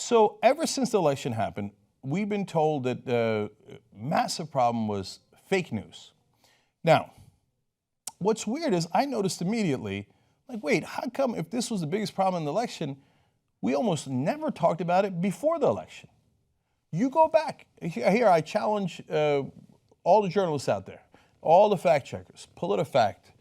So ever since the election happened, we've been told that the massive problem was fake news. Now, what's weird is I noticed immediately, like, wait, how come if this was the biggest problem in the election, we almost never talked about it before the election? You go back. Here, I challenge all the journalists out there, all the fact checkers, PolitiFact,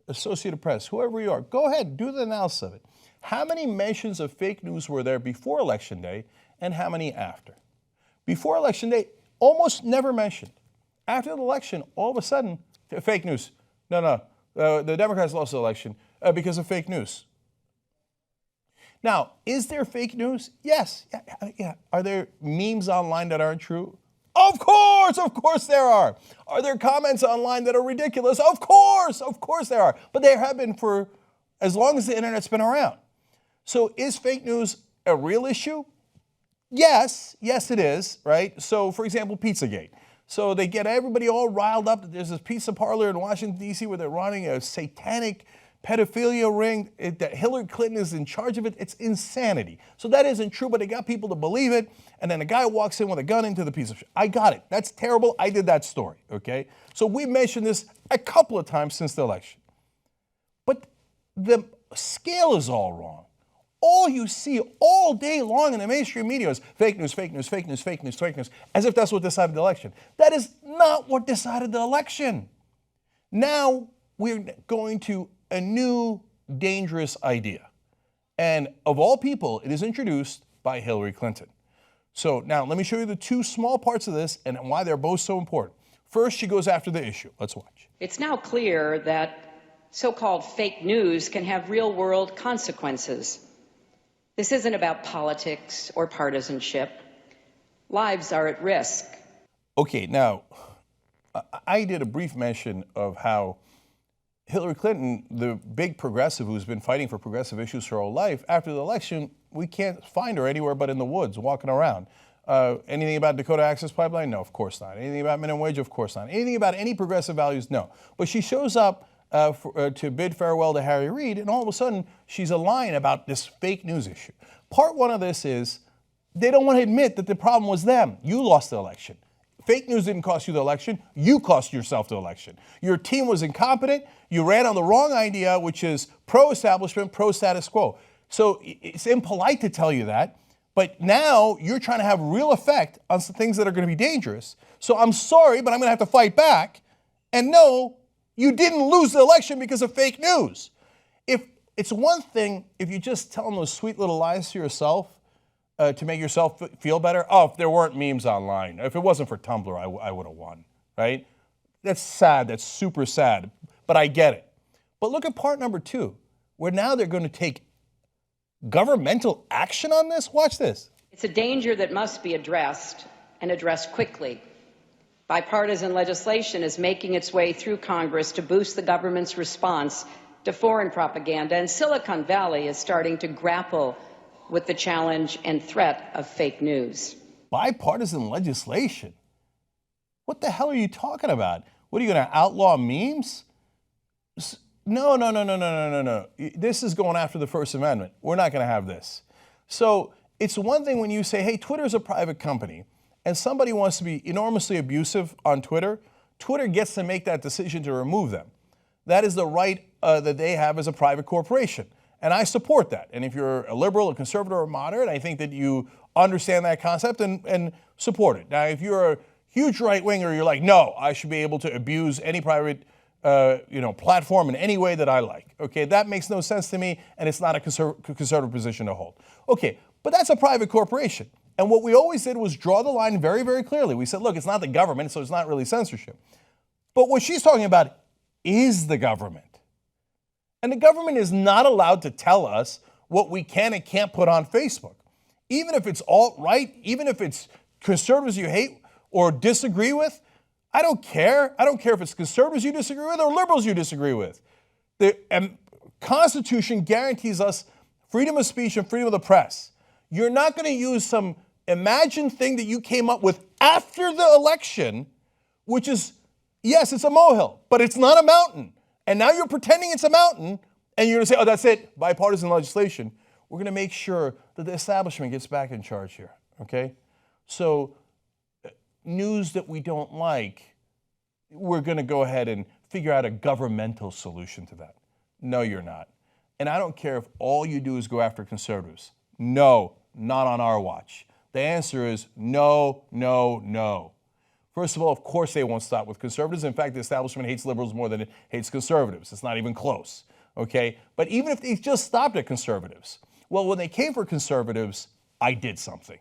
Associated Press, whoever you are, go ahead, do the analysis of it. How many mentions of fake news were there before Election Day and how many after? Before Election Day, almost never mentioned. After the election, all of a sudden, fake news. No, the Democrats lost the election because of fake news. Now, is there fake news? Yes. Yeah. Are there memes online that aren't true? Of course there are. Are there comments online that are ridiculous? Of course there are. But there have been for as long as the internet's been around. So is fake news a real issue? Yes, it is, right? So for example, Pizzagate. So they get everybody all riled up. There's this pizza parlor in Washington, D.C. where they're running a satanic pedophilia ring, that Hillary Clinton is in charge of it. It's insanity. So that isn't true, but they got people to believe it. And then a guy walks in with a gun into the pizza shop. I got it. That's terrible. I did that story, okay? So we mentioned this a couple of times since the election. But the scale is all wrong. All you see all day long in the mainstream media is fake news, fake news, fake news, fake news, fake news, as if that's what decided the election. That is not what decided the election. Now we're going to a new dangerous idea. And of all people, it is introduced by Hillary Clinton. So now let me show you the two small parts of this and why they're both so important. First, she goes after the issue. Let's watch. It's now clear that so-called fake news can have real-world consequences. This isn't about politics or partisanship. Lives are at risk. Okay, now, I did a brief mention of how Hillary Clinton, the big progressive who's been fighting for progressive issues her whole life, after the election, we can't find her anywhere but in the woods, walking around. Anything about Dakota Access Pipeline? No, of course not. Anything about minimum wage? Of course not. Anything about any progressive values? No. But she shows up to bid farewell to Harry Reid, and all of a sudden, she's a line about this fake news issue. Part one of this is they don't want to admit that the problem was them. You lost the election. Fake news didn't cost you the election. You cost yourself the election. Your team was incompetent. You ran on the wrong idea, which is pro-establishment, pro-status quo. So it's impolite to tell you that, but now you're trying to have real effect on some things that are going to be dangerous. So I'm sorry, but I'm going to have to fight back. And no, you didn't lose the election because of fake news. If it's one thing if you just tell them those sweet little lies to yourself to make yourself feel better. Oh, if there weren't memes online, if it wasn't for Tumblr, I would have won, right? That's sad. That's super sad. But I get it. But look at part number two, where now they're going to take governmental action on this. Watch this. It's a danger that must be addressed and addressed quickly. Bipartisan legislation is making its way through Congress to boost the government's response to foreign propaganda, and Silicon Valley is starting to grapple with the challenge and threat of fake news. Bipartisan legislation? What the hell are you talking about? What, are you going to outlaw memes? No. This is going after the First Amendment. We're not going to have this. So it's one thing when you say, hey, Twitter is a private company, and somebody wants to be enormously abusive on Twitter, Twitter gets to make that decision to remove them. That is the right that they have as a private corporation. And I support that. And if you're a liberal, a conservative, or a moderate, I think that you understand that concept and support it. Now, if you're a huge right-winger, you're like, no, I should be able to abuse any private platform in any way that I like. Okay, that makes no sense to me, and it's not a conservative position to hold. Okay, but that's a private corporation. And what we always did was draw the line very, very clearly. We said, look, it's not the government, so it's not really censorship. But what she's talking about is the government. And the government is not allowed to tell us what we can and can't put on Facebook. Even if it's alt-right, even if it's conservatives you hate or disagree with, I don't care. I don't care if it's conservatives you disagree with or liberals you disagree with. The Constitution guarantees us freedom of speech and freedom of the press. You're not going to use some imagined thing that you came up with after the election, which is, yes, it's a molehill, but it's not a mountain. And now you're pretending it's a mountain, and you're going to say, oh, that's it, bipartisan legislation. We're going to make sure that the establishment gets back in charge here, okay? So news that we don't like, we're going to go ahead and figure out a governmental solution to that. No, you're not. And I don't care if all you do is go after conservatives. No, not on our watch. The answer is no, no, no. First of all, of course they won't stop with conservatives. In fact, the establishment hates liberals more than it hates conservatives. It's not even close, okay? But even if they just stopped at conservatives, well, when they came for conservatives, I did something.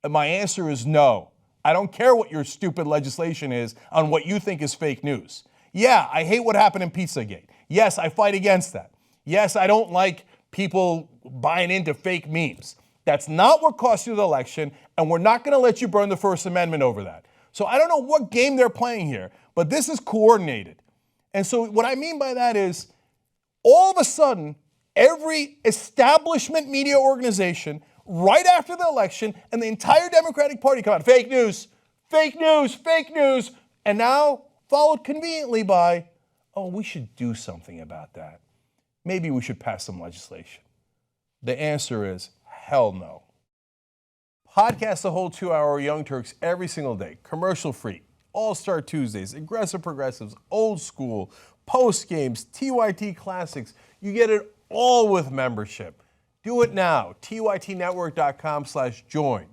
And my answer is no. I don't care what your stupid legislation is on what you think is fake news. Yeah, I hate what happened in Pizzagate. Yes, I fight against that. Yes, I don't like people buying into fake memes. That's not what cost you the election, and we're not going to let you burn the First Amendment over that. So I don't know what game they're playing here, but this is coordinated. And so what I mean by that is all of a sudden, every establishment media organization right after the election and the entire Democratic Party come out, fake news, fake news, fake news, and now followed conveniently by, oh, we should do something about that. Maybe we should pass some legislation. The answer is hell no. Podcast the whole 2-hour Young Turks every single day, commercial free, All-Star Tuesdays, aggressive progressives, old school, post games, TYT classics. You get it all with membership. Do it now, tytnetwork.com/join.